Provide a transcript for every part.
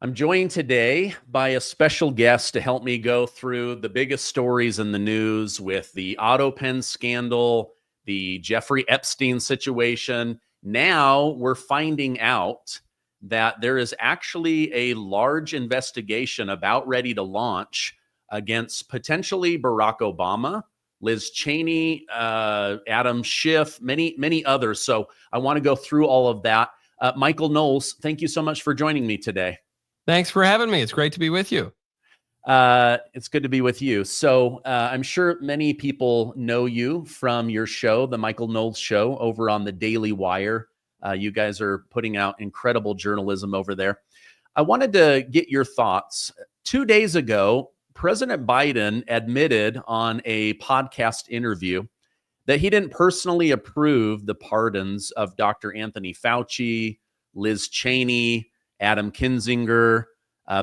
I'm joined today by a special guest to help me go through the biggest stories in the news with the auto pen scandal, the Jeffrey Epstein situation. Now we're finding out that there is actually a large investigation about ready to launch against potentially Barack Obama, Liz Cheney, Adam Schiff, many others. So I want to go through all of that. Michael Knowles, thank you so much for joining me today. Thanks for having me. It's great to be with you. It's good to be with you. So I'm sure many people know you from your show, The Michael Knowles Show, over on the Daily Wire. You guys are putting out incredible journalism over there. I wanted to get your thoughts. 2 days ago, President Biden admitted on a podcast interview that he didn't personally approve the pardons of Dr. Anthony Fauci, Liz Cheney, Adam Kinzinger,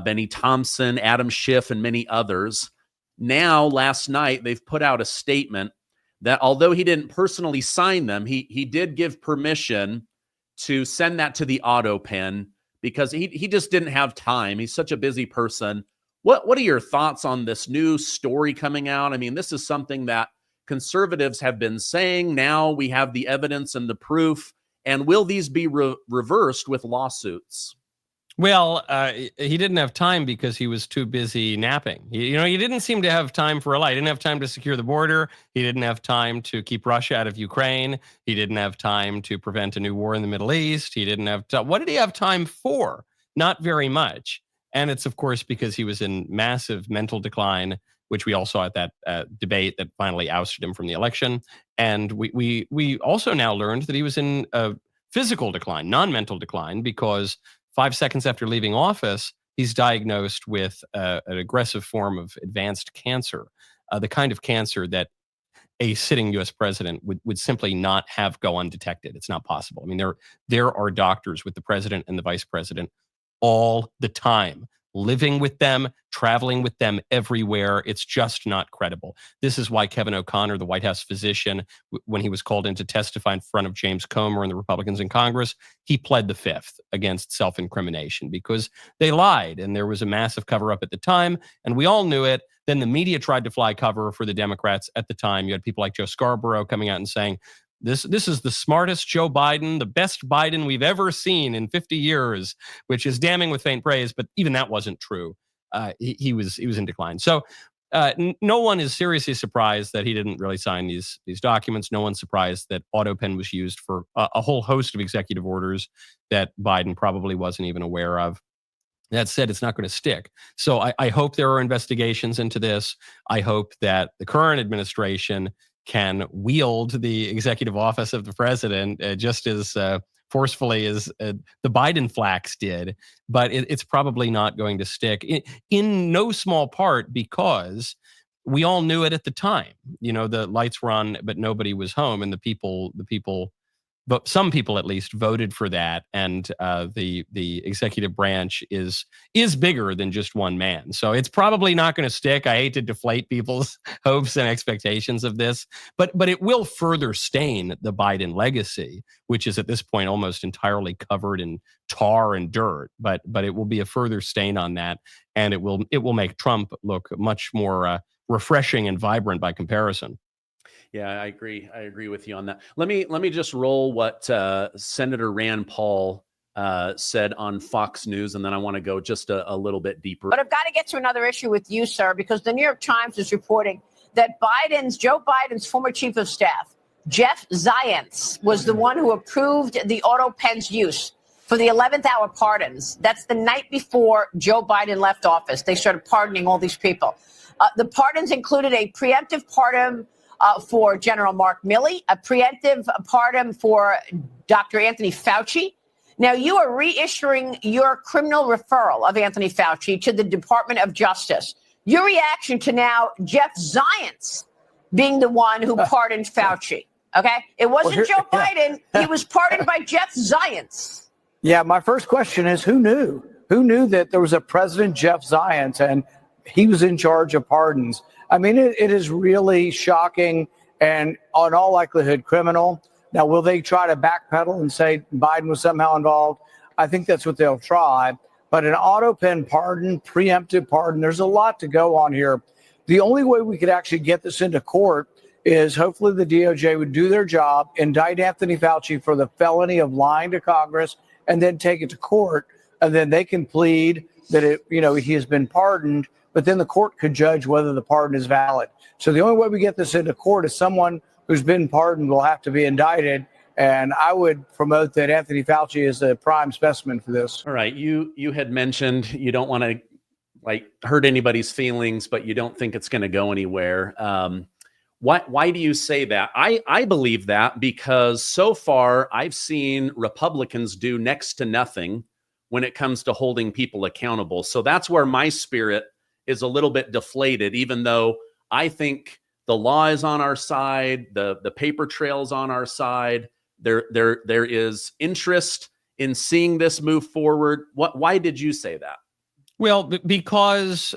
Benny Thompson, Adam Schiff, and many others. Now, last night, they've put out a statement that although he didn't personally sign them, he did give permission to send that to the auto pen because he just didn't have time. He's such a busy person. What are your thoughts on this new story coming out? I mean, this is something that conservatives have been saying. Now we have the evidence and the proof. And will these be reversed with lawsuits? Well, he didn't have time because he was too busy napping. He didn't seem to have time for a lot. He didn't have time to secure the border. He didn't have time to keep Russia out of Ukraine. He didn't have time to prevent a new war in the Middle East. He didn't have time. What did he have time for? Not very much. And it's, of course, because he was in massive mental decline, which we all saw at that debate that finally ousted him from the election. And we also now learned that he was in a physical decline, non-mental decline, because 5 seconds after leaving office, he's diagnosed with an aggressive form of advanced cancer, the kind of cancer that a sitting U.S. president would simply not have go undetected. It's not possible. I mean, there are doctors with the president and the vice president all the time, living with them, traveling with them everywhere. It's just not credible. This is why Kevin O'Connor, the White House physician, when he was called in to testify in front of James Comer and the Republicans in Congress, he pled the fifth against self-incrimination because they lied and there was a massive cover-up at the time, and we all knew it. Then the media tried to fly cover for the Democrats at the time. You had people like Joe Scarborough coming out and saying, This is the smartest Joe Biden, the best Biden we've ever seen in 50 years, which is damning with faint praise. But even that wasn't true. He was in decline. So no one is seriously surprised that he didn't really sign these documents. No one's surprised that AutoPen was used for a whole host of executive orders that Biden probably wasn't even aware of. That said, it's not going to stick. So I hope there are investigations into this. I hope that the current administration can wield the executive office of the president just as forcefully as the Biden flax did, but it's probably not going to stick in no small part because we all knew it at the time. You know, the lights were on, but nobody was home, and the people, but some people at least voted for that, and the executive branch is bigger than just one man. So it's probably not going to stick. I hate to deflate people's hopes and expectations of this, but it will further stain the Biden legacy, which is at this point almost entirely covered in tar and dirt. But it will be a further stain on that, and it will make Trump look much more refreshing and vibrant by comparison. Yeah, I agree. I agree with you on that. Let me just roll what Senator Rand Paul said on Fox News, and then I want to go just a little bit deeper. But I've got to get to another issue with you, sir, because the New York Times is reporting that Joe Biden's former chief of staff, Jeff Zience, was the one who approved the auto pen's use for the 11th hour pardons. That's the night before Joe Biden left office. They started pardoning all these people. The pardons included a preemptive pardon for General Mark Milley, a preemptive pardon for Dr. Anthony Fauci. Now, you are reissuing your criminal referral of Anthony Fauci to the Department of Justice. Your reaction to now Jeff Zience being the one who pardoned Fauci, okay? It wasn't Joe Biden. He was pardoned by Jeff Zience. Yeah, my first question is, who knew? Who knew that there was a President Jeff Zience and he was in charge of pardons? I mean, it is really shocking and, in all likelihood, criminal. Now, will they try to backpedal and say Biden was somehow involved? I think that's what they'll try. But an auto pen pardon, preemptive pardon, there's a lot to go on here. The only way we could actually get this into court is hopefully the DOJ would do their job, indict Anthony Fauci for the felony of lying to Congress, and then take it to court. And then they can plead that he has been pardoned, but then the court could judge whether the pardon is valid. So the only way we get this into court is someone who's been pardoned will have to be indicted. And I would promote that Anthony Fauci is a prime specimen for this. All right. You had mentioned you don't want to hurt anybody's feelings, but you don't think it's going to go anywhere. Why do you say that? I believe that because so far I've seen Republicans do next to nothing when it comes to holding people accountable. So that's where my spirit is a little bit deflated, even though I think the law is on our side, the paper trail's on our side. There is interest in seeing this move forward. Why did you say that? Well, because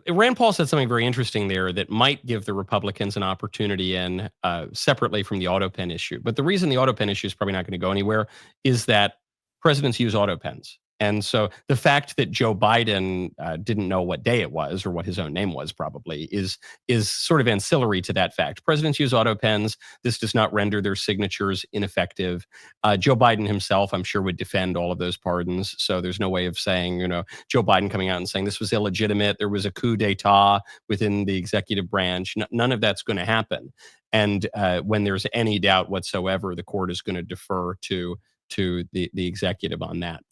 Rand Paul said something very interesting there that might give the Republicans an opportunity in separately from the auto pen issue. But the reason the auto pen issue is probably not going to go anywhere is that presidents use auto pens. And so the fact that Joe Biden didn't know what day it was or what his own name was probably is sort of ancillary to that fact. Presidents use auto pens. This does not render their signatures ineffective. Joe Biden himself, I'm sure, would defend all of those pardons. So there's no way of saying, Joe Biden coming out and saying this was illegitimate. There was a coup d'etat within the executive branch. None of that's going to happen. And when there's any doubt whatsoever, the court is going to defer to the executive on that.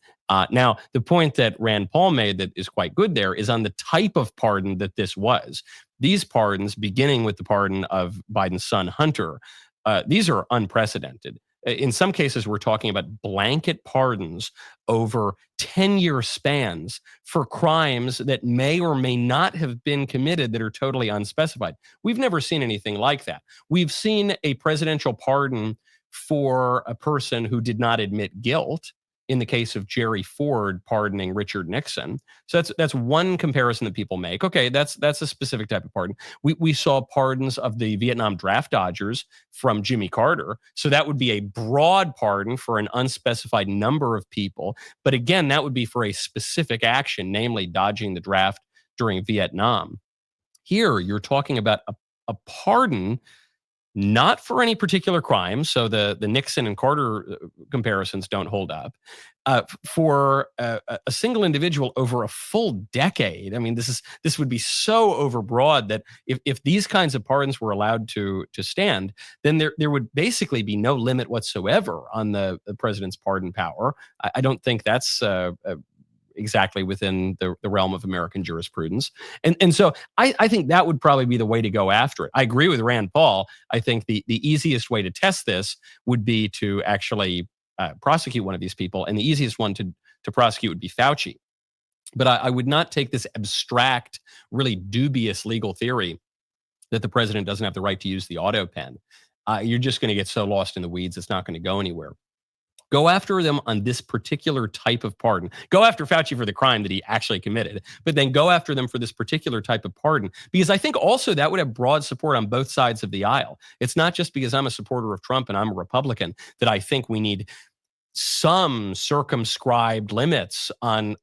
Now, the point that Rand Paul made that is quite good there is on the type of pardon that this was. These pardons, beginning with the pardon of Biden's son, Hunter, these are unprecedented. In some cases, we're talking about blanket pardons over 10-year spans for crimes that may or may not have been committed that are totally unspecified. We've never seen anything like that. We've seen a presidential pardon for a person who did not admit guilt in the case of Jerry Ford pardoning Richard Nixon. So that's one comparison that people make. Okay, that's a specific type of pardon. We saw pardons of the Vietnam draft dodgers from Jimmy Carter. So that would be a broad pardon for an unspecified number of people. But again, that would be for a specific action, namely dodging the draft during Vietnam. Here, you're talking about a pardon not for any particular crime, so the Nixon and Carter comparisons don't hold up, for a single individual over a full decade. I mean, this would be so overbroad that if these kinds of pardons were allowed to stand, then there would basically be no limit whatsoever on the president's pardon power. I don't think that's exactly within the realm of American jurisprudence. And so I think that would probably be the way to go after it. I agree with Rand Paul. I think the easiest way to test this would be to actually prosecute one of these people. And the easiest one to prosecute would be Fauci. But I would not take this abstract, really dubious legal theory that the president doesn't have the right to use the auto pen. You're just going to get so lost in the weeds, it's not going to go anywhere. Go after them on this particular type of pardon. Go after Fauci for the crime that he actually committed, but then go after them for this particular type of pardon, because I think also that would have broad support on both sides of the aisle. It's not just because I'm a supporter of Trump and I'm a Republican that I think we need some circumscribed limits on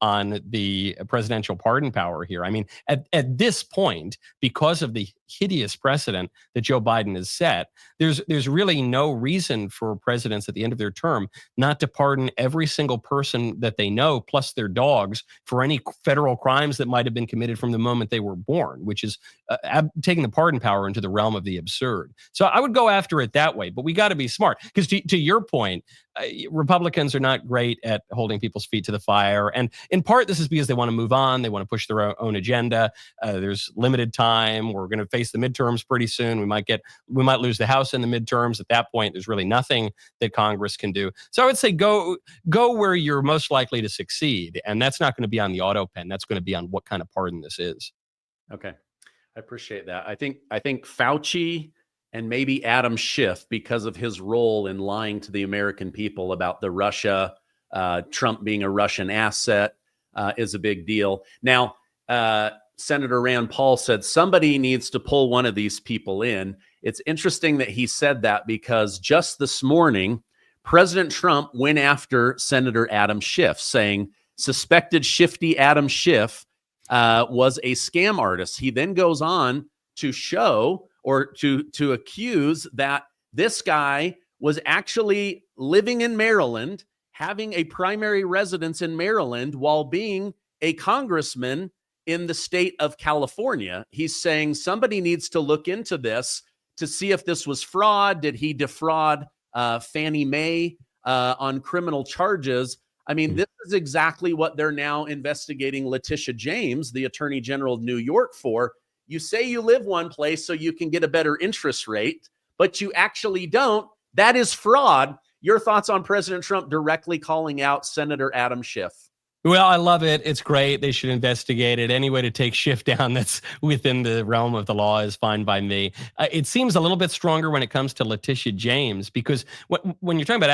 the presidential pardon power here. I mean, at this point, because of the hideous precedent that Joe Biden has set, there's really no reason for presidents at the end of their term not to pardon every single person that they know, plus their dogs, for any federal crimes that might have been committed from the moment they were born, which is taking the pardon power into the realm of the absurd. So I would go after it that way, but we got to be smart, because to your point, Republicans are not great at holding people's feet to the fire. And in part, this is because they want to move on. They want to push their own agenda. There's limited time. We're going to face the midterms pretty soon. We might lose the House in the midterms. At that point, there's really nothing that Congress can do. So I would say go where you're most likely to succeed. And that's not going to be on the auto pen. That's going to be on what kind of pardon this is. Okay. I appreciate that. I think Fauci and maybe Adam Schiff, because of his role in lying to the American people about the Russia, Trump being a Russian asset, is a big deal. Now, Senator Rand Paul said somebody needs to pull one of these people in. It's interesting that he said that, because just this morning, President Trump went after Senator Adam Schiff, saying suspected shifty Adam Schiff was a scam artist. He then goes on to show or to accuse that this guy was actually living in Maryland, having a primary residence in Maryland while being a congressman in the state of California. He's saying somebody needs to look into this to see if this was fraud. Did he defraud Fannie Mae on criminal charges? I mean, this is exactly what they're now investigating Letitia James, the Attorney General of New York, for. You say you live one place so you can get a better interest rate, but you actually don't. That is fraud. Your thoughts on President Trump directly calling out Senator Adam Schiff? Well, I love it. It's great. They should investigate it. Any way to take Schiff down that's within the realm of the law is fine by me. It seems a little bit stronger when it comes to Letitia James, because when you're talking about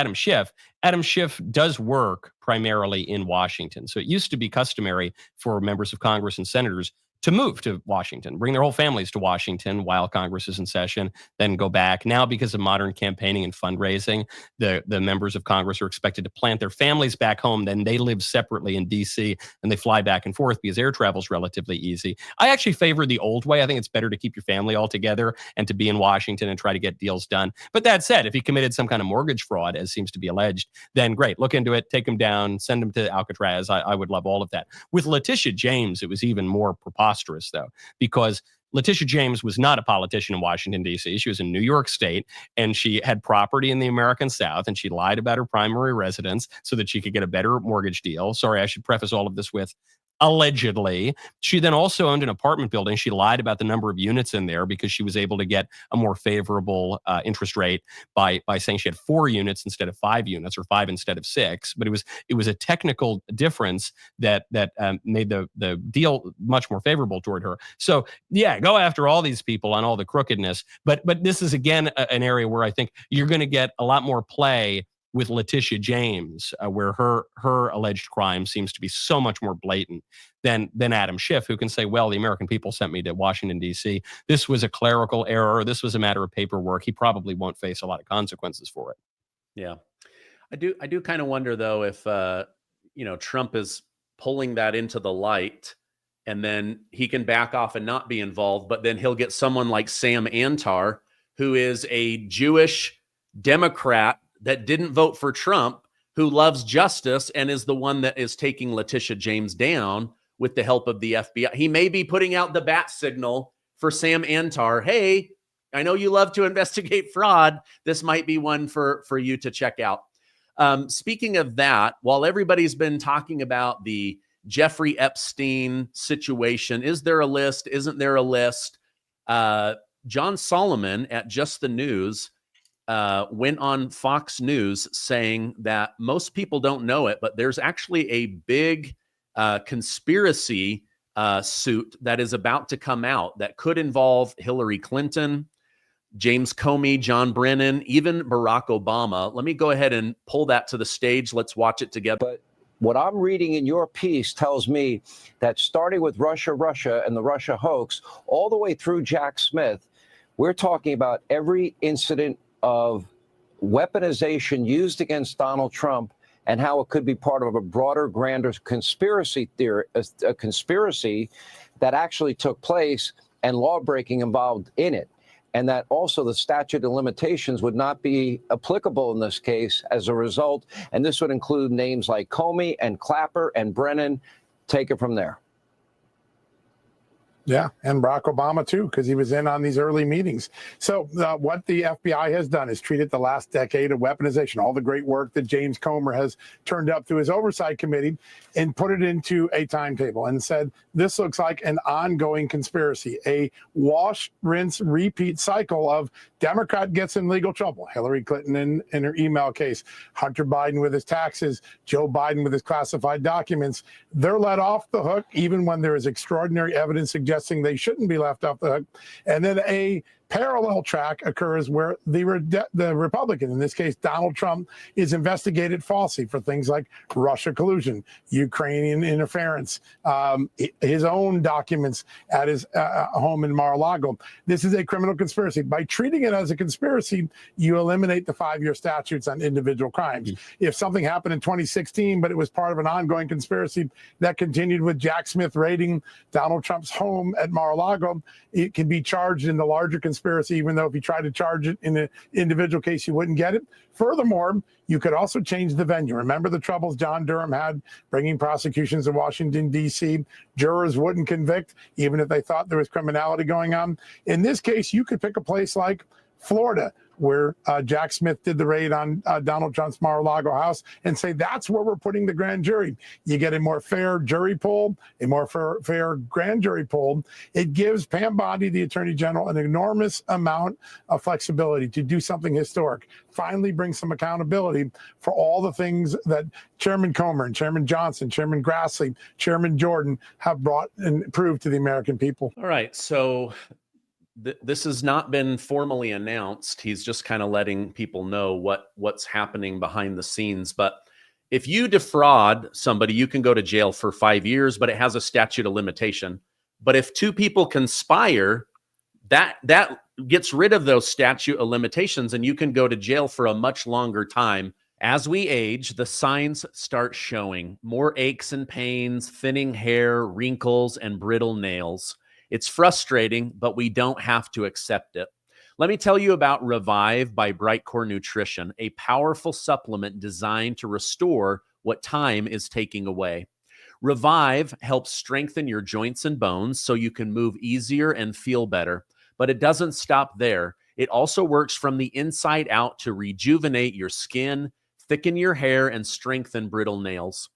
Adam Schiff does work primarily in Washington. So it used to be customary for members of Congress and senators to move to Washington, bring their whole families to Washington while Congress is in session, then go back. Now, because of modern campaigning and fundraising, the members of Congress are expected to plant their families back home. Then they live separately in D.C. and they fly back and forth because air travel is relatively easy. I actually favor the old way. I think it's better to keep your family all together and to be in Washington and try to get deals done. But that said, if he committed some kind of mortgage fraud, as seems to be alleged, then great. Look into it, take him down, send him to Alcatraz. I would love all of that. With Letitia James, it was even more preposterous, though, because Letitia James was not a politician in Washington, D.C. She was in New York State, and she had property in the American South, and she lied about her primary residence so that she could get a better mortgage deal. Sorry, I should preface all of this with allegedly. She then also owned an apartment building. She lied about the number of units in there because she was able to get a more favorable interest rate by saying she had 4 units instead of 5 units, or 5 instead of 6. But it was a technical difference that made the deal much more favorable toward her. So yeah, go after all these people on all the crookedness. But this is again an area where I think you're going to get a lot more play with Letitia James, where her alleged crime seems to be so much more blatant than Adam Schiff, who can say, well, the American people sent me to Washington, D.C. This was a clerical error. This was a matter of paperwork. He probably won't face a lot of consequences for it. Yeah. I do kind of wonder, though, if, Trump is pulling that into the light and then he can back off and not be involved, but then he'll get someone like Sam Antar, who is a Jewish Democrat that didn't vote for Trump, who loves justice and is the one that is taking Letitia James down with the help of the FBI. He may be putting out the bat signal for Sam Antar. Hey, I know you love to investigate fraud. This might be one for you to check out. Speaking of that, while everybody's been talking about the Jeffrey Epstein situation, is there a list? Isn't there a list? John Solomon at Just the News went on Fox News saying that most people don't know it, but there's actually a big conspiracy suit that is about to come out that could involve Hillary Clinton, James Comey, John Brennan, even Barack Obama. Let me go ahead and pull that to the stage. Let's watch it together. But what I'm reading in your piece tells me that starting with Russia and the Russia hoax, all the way through Jack Smith, we're talking about every incident of weaponization used against Donald Trump and how it could be part of a broader, grander conspiracy theory, a conspiracy that actually took place and law breaking involved in it. And that also the statute of limitations would not be applicable in this case as a result. And this would include names like Comey and Clapper and Brennan. Take it from there. Yeah, and Barack Obama, too, because he was in on these early meetings. So what the FBI has done is treated the last decade of weaponization, all the great work that James Comer has turned up through his oversight committee, and put it into a timetable and said, this looks like an ongoing conspiracy, a wash, rinse, repeat cycle of Democrat gets in legal trouble. Hillary Clinton in her email case, Hunter Biden with his taxes, Joe Biden with his classified documents. They're let off the hook even when there is extraordinary evidence suggesting they shouldn't be left off the hook. And then a parallel track occurs where the Republican, in this case Donald Trump, is investigated falsely for things like Russia collusion, Ukrainian interference, his own documents at his home in Mar-a-Lago. This is a criminal conspiracy. By treating it as a conspiracy, you eliminate the 5-year statutes on individual crimes. If something happened in 2016, but it was part of an ongoing conspiracy that continued with Jack Smith raiding Donald Trump's home at Mar-a-Lago, it can be charged in the larger conspiracy, even though if you try to charge it in an individual case, you wouldn't get it. Furthermore, you could also change the venue. Remember the troubles John Durham had bringing prosecutions in Washington, D.C.? Jurors wouldn't convict, even if they thought there was criminality going on. In this case, you could pick a place like Florida, where Jack Smith did the raid on Donald Trump's Mar-a-Lago house, and say that's where we're putting the grand jury. You get a more fair jury pool, a more fair grand jury pool. It gives Pam Bondi, the Attorney General, an enormous amount of flexibility to do something historic, finally bring some accountability for all the things that Chairman Comer and Chairman Johnson, Chairman Grassley, Chairman Jordan have brought and proved to the American people. All right, so this has not been formally announced. He's just kind of letting people know what's happening behind the scenes. But if you defraud somebody, you can go to jail for 5 years, but it has a statute of limitation. But if 2 people conspire, that gets rid of those statute of limitations, and you can go to jail for a much longer time. As we age, the signs start showing more aches and pains, thinning hair, wrinkles, and brittle nails. It's frustrating, but we don't have to accept it. Let me tell you about Revive by Bright Core Nutrition, a powerful supplement designed to restore what time is taking away. Revive helps strengthen your joints and bones so you can move easier and feel better. But it doesn't stop there. It also works from the inside out to rejuvenate your skin, thicken your hair, and strengthen brittle nails.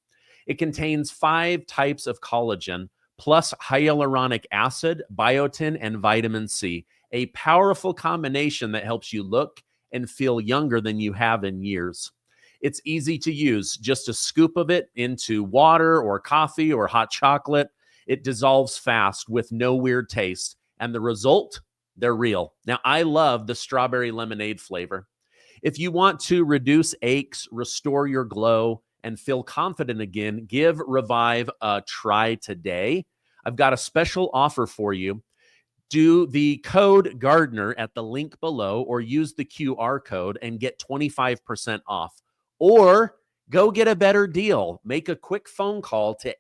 It contains 5 types of collagen, plus hyaluronic acid, biotin, and vitamin C, a powerful combination that helps you look and feel younger than you have in years. It's easy to use, just a scoop of it into water or coffee or hot chocolate. It dissolves fast with no weird taste, and the result, they're real. Now, I love the strawberry lemonade flavor. If you want to reduce aches, restore your glow, and feel confident again, give Revive a try today. I've got a special offer for you. Do the code Gardner at the link below, or use the QR code and get 25% off. Or go get a better deal. Make a quick phone call to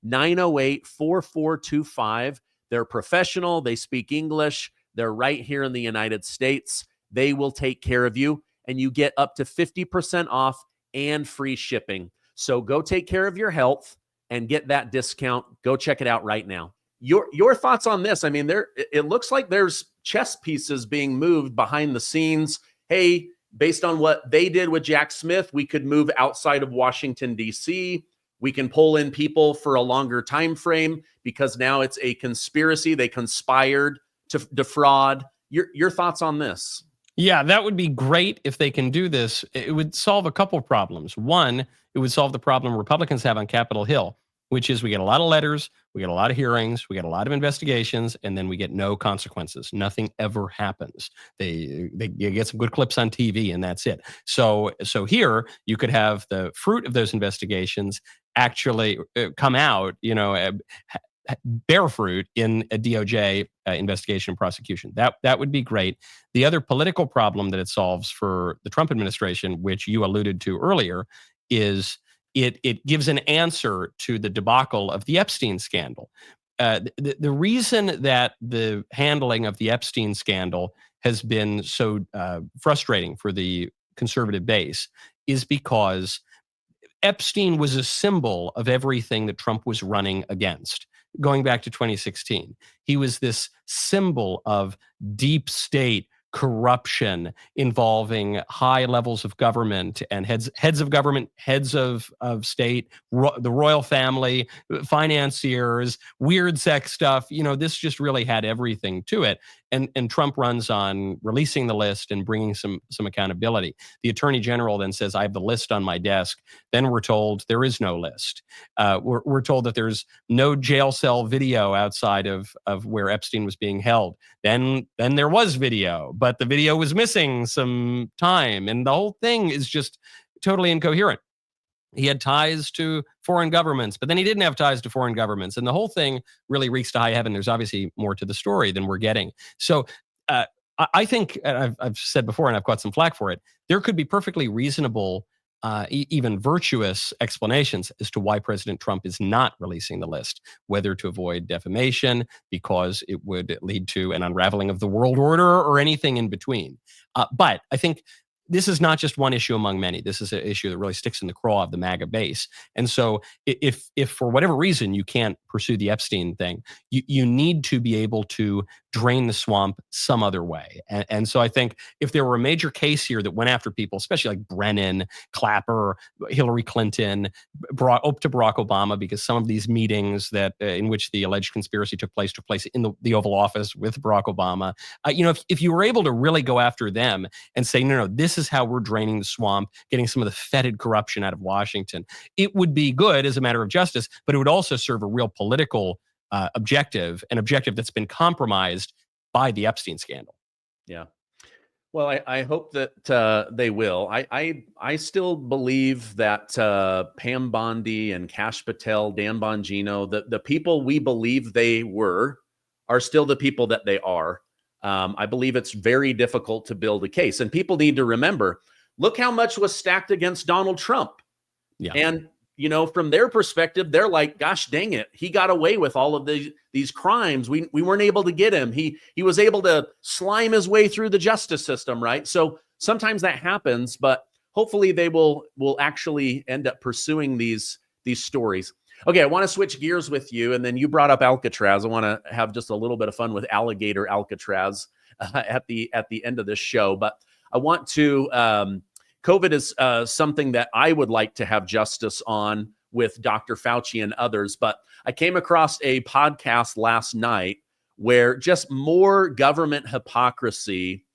888-908-4425. They're professional. They speak English. They're right here in the United States. They will take care of you, and you get up to 50% off and free shipping. So go take care of your health and get that discount. Go check it out right now. Your thoughts on this? I mean, it looks like there's chess pieces being moved behind the scenes. Hey, based on what they did with Jack Smith, we could move outside of Washington, D.C. We can pull in people for a longer time frame because now it's a conspiracy. They conspired to defraud. Your thoughts on this? Yeah, that would be great if they can do this. It would solve a couple of problems. One, it would solve the problem Republicans have on Capitol Hill, which is we get a lot of letters, we get a lot of hearings, we get a lot of investigations, and then we get no consequences. Nothing ever happens. You get some good clips on TV, and that's it. So here you could have the fruit of those investigations actually come out, bear fruit in a DOJ investigation and prosecution. That would be great. The other political problem that it solves for the Trump administration, which you alluded to earlier, is it gives an answer to the debacle of the Epstein scandal. The reason that the handling of the Epstein scandal has been so frustrating for the conservative base is because Epstein was a symbol of everything that Trump was running against. Going back to 2016, he was this symbol of deep state corruption involving high levels of government and heads of government, heads of state, the royal family, financiers, weird sex stuff. This just really had everything to it. And Trump runs on releasing the list and bringing some accountability. The attorney general then says, I have the list on my desk. Then we're told there is no list. We're told that there's no jail cell video outside of where Epstein was being held. Then there was video, but the video was missing some time. And the whole thing is just totally incoherent. He had ties to foreign governments, but then he didn't have ties to foreign governments. And the whole thing really reeks to high heaven. There's obviously more to the story than we're getting. So I think, and I've said before, and I've got some flack for it, there could be perfectly reasonable, even virtuous explanations as to why President Trump is not releasing the list, whether to avoid defamation, because it would lead to an unraveling of the world order, or anything in between. But I think this is not just one issue among many. This is an issue that really sticks in the craw of the MAGA base. And so if for whatever reason you can't pursue the Epstein thing, you need to be able to drain the swamp some other way. And so I think if there were a major case here that went after people, especially like Brennan, Clapper, Hillary Clinton, up to Barack Obama, because some of these meetings that in which the alleged conspiracy took place in the Oval Office with Barack Obama, if you were able to really go after them and say, no, this is how we're draining the swamp, getting some of the fetid corruption out of Washington, it would be good as a matter of justice, but it would also serve a real political objective, an objective that's been compromised by the Epstein scandal. Yeah. Well, I hope that they will. I still believe that Pam Bondi and Kash Patel, Dan Bongino, the people we believe they were, are still the people that they are. I believe it's very difficult to build a case. And people need to remember, look how much was stacked against Donald Trump. Yeah. And from their perspective, they're like, gosh, dang it. He got away with all of these crimes. We weren't able to get him. He was able to slime his way through the justice system, right? So sometimes that happens, but hopefully they will actually end up pursuing these stories. Okay, I want to switch gears with you. And then you brought up Alcatraz. I want to have just a little bit of fun with Alligator Alcatraz at the end of this show. But I want to COVID is something that I would like to have justice on with Dr. Fauci and others. But I came across a podcast last night where just more government hypocrisy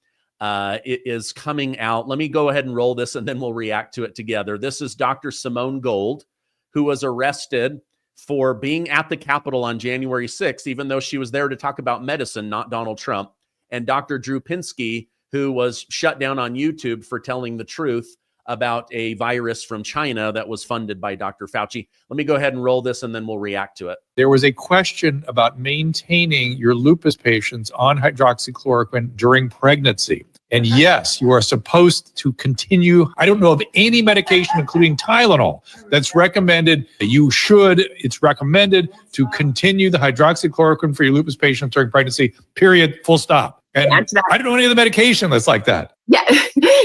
is coming out. Let me go ahead and roll this and then we'll react to it together. This is Dr. Simone Gold, who was arrested for being at the Capitol on January 6th, even though she was there to talk about medicine, not Donald Trump. And Dr. Drew Pinsky, who was shut down on YouTube for telling the truth about a virus from China that was funded by Dr. Fauci. Let me go ahead and roll this and then we'll react to it. There was a question about maintaining your lupus patients on hydroxychloroquine during pregnancy. And yes, you are supposed to continue. I don't know of any medication, including Tylenol, that's recommended. It's recommended to continue the hydroxychloroquine for your lupus patients during pregnancy, period, full stop. And I don't know any of the medication that's like that. Yeah.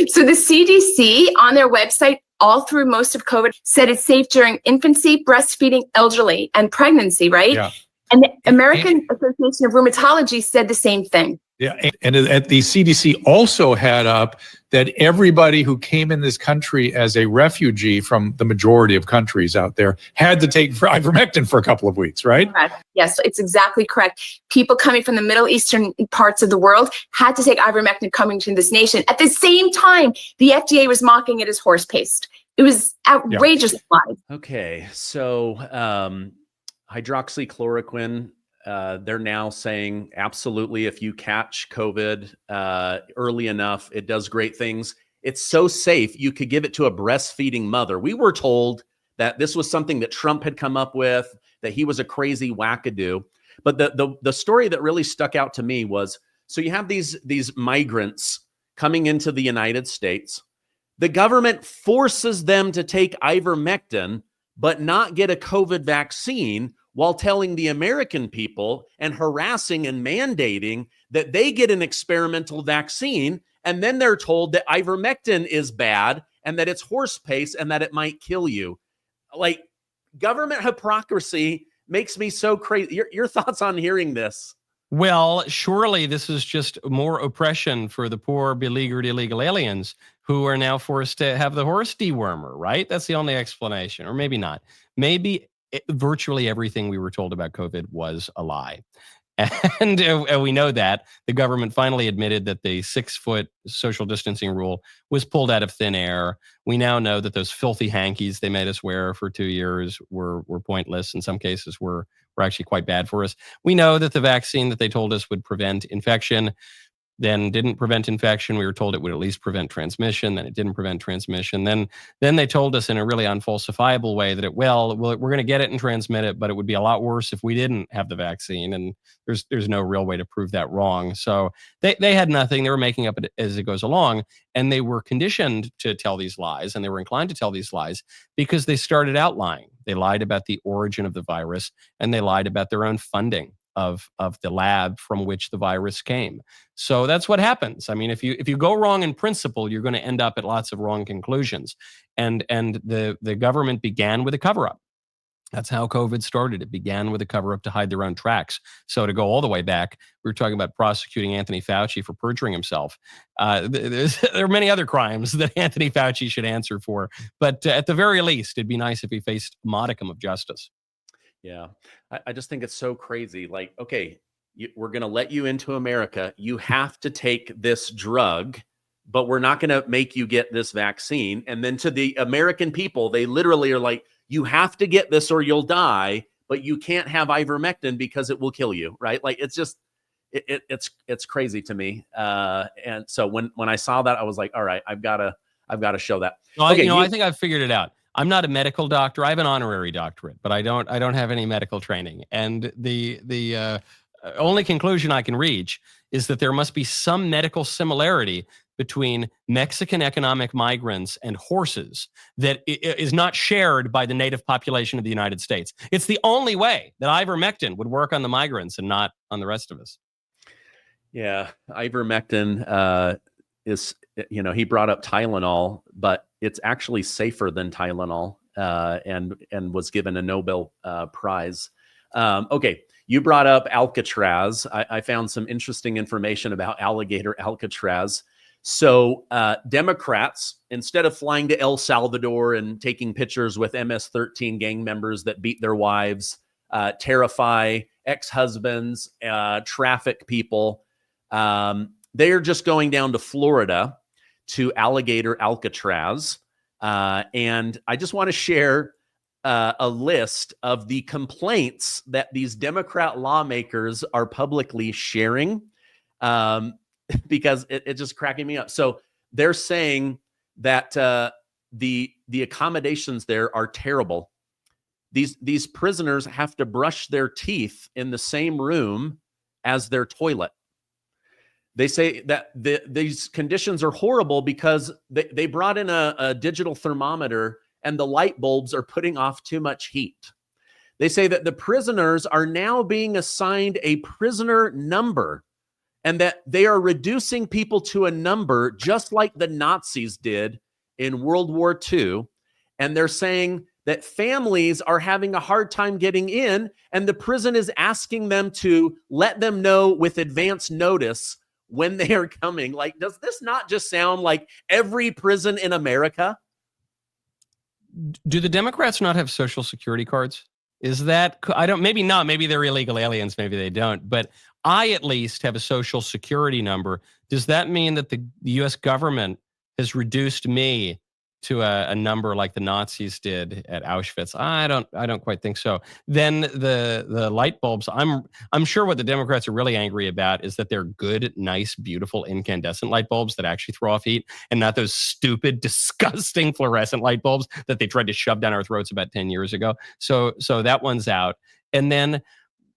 So the CDC on their website, all through most of COVID, said it's safe during infancy, breastfeeding, elderly, and pregnancy, right? Yeah. And the American Association of Rheumatology said the same thing. Yeah, and at the CDC also had up that everybody who came in this country as a refugee from the majority of countries out there had to take ivermectin for a couple of weeks, right? Correct. Yes, it's exactly correct. People coming from the Middle Eastern parts of the world had to take ivermectin coming to this nation. At the same time, the FDA was mocking it as horse paste. It was outrageous. Yeah. Okay, so hydroxychloroquine, they're now saying absolutely if you catch COVID early enough, it does great things. It's so safe, you could give it to a breastfeeding mother. We were told that this was something that Trump had come up with, that he was a crazy wackadoo. But the story that really stuck out to me was, so you have these migrants coming into the United States. The government forces them to take ivermectin, but not get a COVID vaccine, while telling the American people and harassing and mandating that they get an experimental vaccine. And then they're told that ivermectin is bad and that it's horse paste and that it might kill you. Like, government hypocrisy makes me so crazy. Your thoughts on hearing this? Well, surely this is just more oppression for the poor, beleaguered illegal aliens who are now forced to have the horse dewormer, right? That's the only explanation. Or maybe not. Maybe virtually everything we were told about COVID was a lie. And we know that the government finally admitted that the 6-foot social distancing rule was pulled out of thin air. We now know that those filthy hankies they made us wear for 2 years were pointless. In some cases, were actually quite bad for us. We know that the vaccine that they told us would prevent infection then didn't prevent infection. We were told it would at least prevent transmission. Then it didn't prevent transmission. Then they told us in a really unfalsifiable way that we're going to get it and transmit it, but it would be a lot worse if we didn't have the vaccine. And there's no real way to prove that wrong. So they had nothing. They were making up it as it goes along, and they were conditioned to tell these lies, and they were inclined to tell these lies because they started out lying. They lied about the origin of the virus, and they lied about their own funding of the lab from which the virus came. So that's what happens. I mean, if you go wrong in principle, you're going to end up at lots of wrong conclusions. And the government began with a cover-up. That's how COVID started. It began with a cover-up to hide their own tracks. So to go all the way back, we were talking about prosecuting Anthony Fauci for perjuring himself. There are many other crimes that Anthony Fauci should answer for. But at the very least, it'd be nice if he faced a modicum of justice. Yeah, I just think it's so crazy. Like, okay, we're going to let you into America. You have to take this drug, but we're not going to make you get this vaccine. And then to the American people, they literally are like, you have to get this or you'll die, but you can't have ivermectin because it will kill you, right? Like, it's just, it's crazy to me. And so when I saw that, I was like, all right, I've got to show that. Well, okay, I think I've figured it out. I'm not a medical doctor. I have an honorary doctorate, but I don't have any medical training. And the only conclusion I can reach is that there must be some medical similarity between Mexican economic migrants and horses that is not shared by the native population of the United States. It's the only way that ivermectin would work on the migrants and not on the rest of us. Yeah, ivermectin is, he brought up Tylenol, but it's actually safer than Tylenol, and was given a Nobel Prize. Okay, you brought up Alcatraz. I found some interesting information about Alligator Alcatraz. So Democrats, instead of flying to El Salvador and taking pictures with MS-13 gang members that beat their wives, terrify ex-husbands, traffic people, they are just going down to Florida to Alligator Alcatraz. And I just want to share a list of the complaints that these Democrat lawmakers are publicly sharing, because it's just cracking me up. So they're saying that the accommodations there are terrible. These prisoners have to brush their teeth in the same room as their toilet. They say that these conditions are horrible because they brought in a digital thermometer and the light bulbs are putting off too much heat. They say that the prisoners are now being assigned a prisoner number and that they are reducing people to a number just like the Nazis did in World War II. And they're saying that families are having a hard time getting in, and the prison is asking them to let them know with advance notice when they are coming. Like, does this not just sound like every prison in America? Do the Democrats not have Social Security cards? Is that, maybe not, maybe they're illegal aliens, maybe they don't, but I at least have a Social Security number. Does that mean that the U.S. government has reduced me to a number like the Nazis did at Auschwitz? I don't quite think so. Then the light bulbs, I'm sure what the Democrats are really angry about is that they're good, nice, beautiful incandescent light bulbs that actually throw off heat, and not those stupid, disgusting fluorescent light bulbs that they tried to shove down our throats about 10 years ago. So that one's out. And then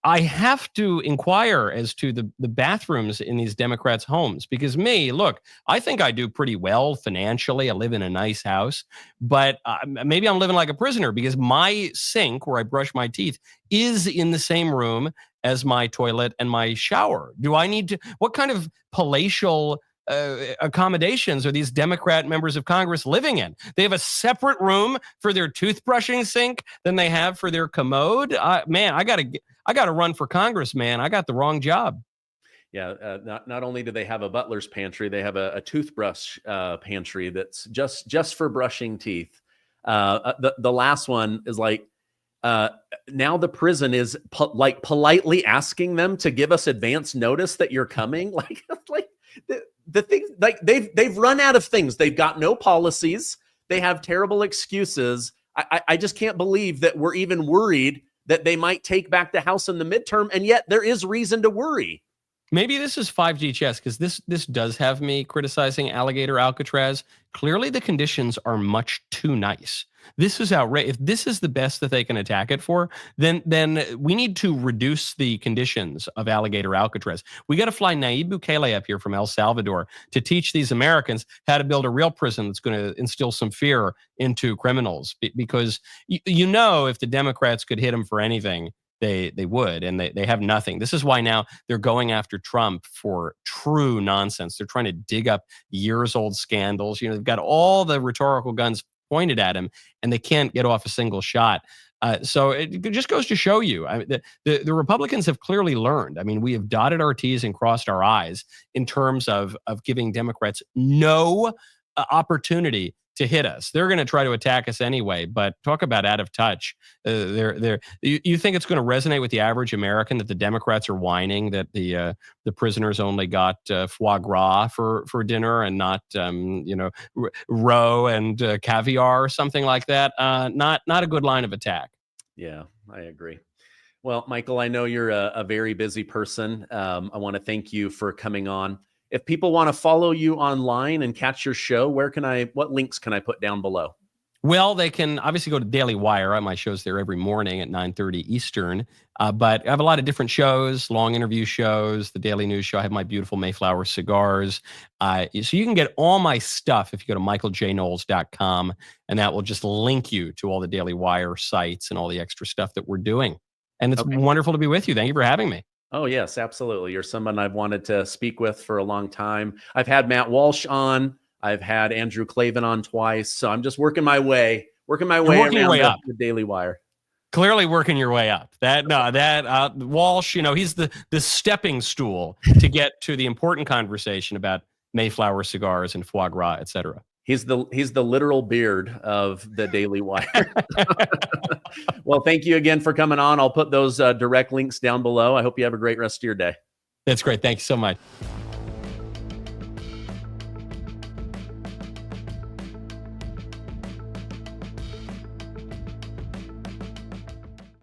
I have to inquire as to the bathrooms in these Democrats' homes, because look, I think I do pretty well financially. I live in a nice house, but maybe I'm living like a prisoner because my sink where I brush my teeth is in the same room as my toilet and my shower. Do I need to, what kind of palatial accommodations are these Democrat members of Congress living in? They have a separate room for their toothbrushing sink than they have for their commode. Man, I gotta run for Congress, man. I got the wrong job. Yeah, not only do they have a butler's pantry, they have a toothbrush pantry that's just for brushing teeth. The last one is like, now the prison is politely asking them to give us advance notice that you're coming. Like the thing, like they've run out of things. They've got no policies. They have terrible excuses. I just can't believe that we're even worried that they might take back the House in the midterm, and yet there is reason to worry. Maybe this is 5G chess, because this does have me criticizing Alligator Alcatraz. Clearly, the conditions are much too nice. This is outrageous. If this is the best that they can attack it for, then we need to reduce the conditions of Alligator Alcatraz. We got to fly Nayib Bukele up here from El Salvador to teach these Americans how to build a real prison that's going to instill some fear into criminals. Because you know, if the Democrats could hit them for anything, they would, and they have nothing. This is why now they're going after Trump for true nonsense. They're trying to dig up years-old scandals. You know, they've got all the rhetorical guns pointed at him, and they can't get off a single shot. So it just goes to show you, the Republicans have clearly learned. I mean, we have dotted our T's and crossed our I's in terms of giving Democrats no opportunity to hit us. They're going to try to attack us anyway, but talk about out of touch. You think it's going to resonate with the average American that the Democrats are whining that the prisoners only got foie gras for dinner and not roe and caviar or something like that? Not a good line of attack. Yeah, I agree. Well, Michael, I know you're a very busy person. I want to thank you for coming on. If people want to follow you online and catch your show, what links can I put down below? Well, they can obviously go to Daily Wire. My show's there every morning at 9:30 Eastern. But I have a lot of different shows, long interview shows, the Daily News Show. I have my beautiful Mayflower cigars. So you can get all my stuff if you go to michaeljknowles.com, and that will just link you to all the Daily Wire sites and all the extra stuff that we're doing. And it's wonderful to be with you. Thank you for having me. Oh, yes, absolutely. You're someone I've wanted to speak with for a long time. I've had Matt Walsh on. I've had Andrew Klavan on twice. So I'm just working my way around the Daily Wire. Clearly working your way up. Walsh, he's the stepping stool to get to the important conversation about Mayflower cigars and foie gras, et cetera. He's the literal beard of the Daily Wire. Well, thank you again for coming on. I'll put those direct links down below. I hope you have a great rest of your day. That's great. Thank you so much.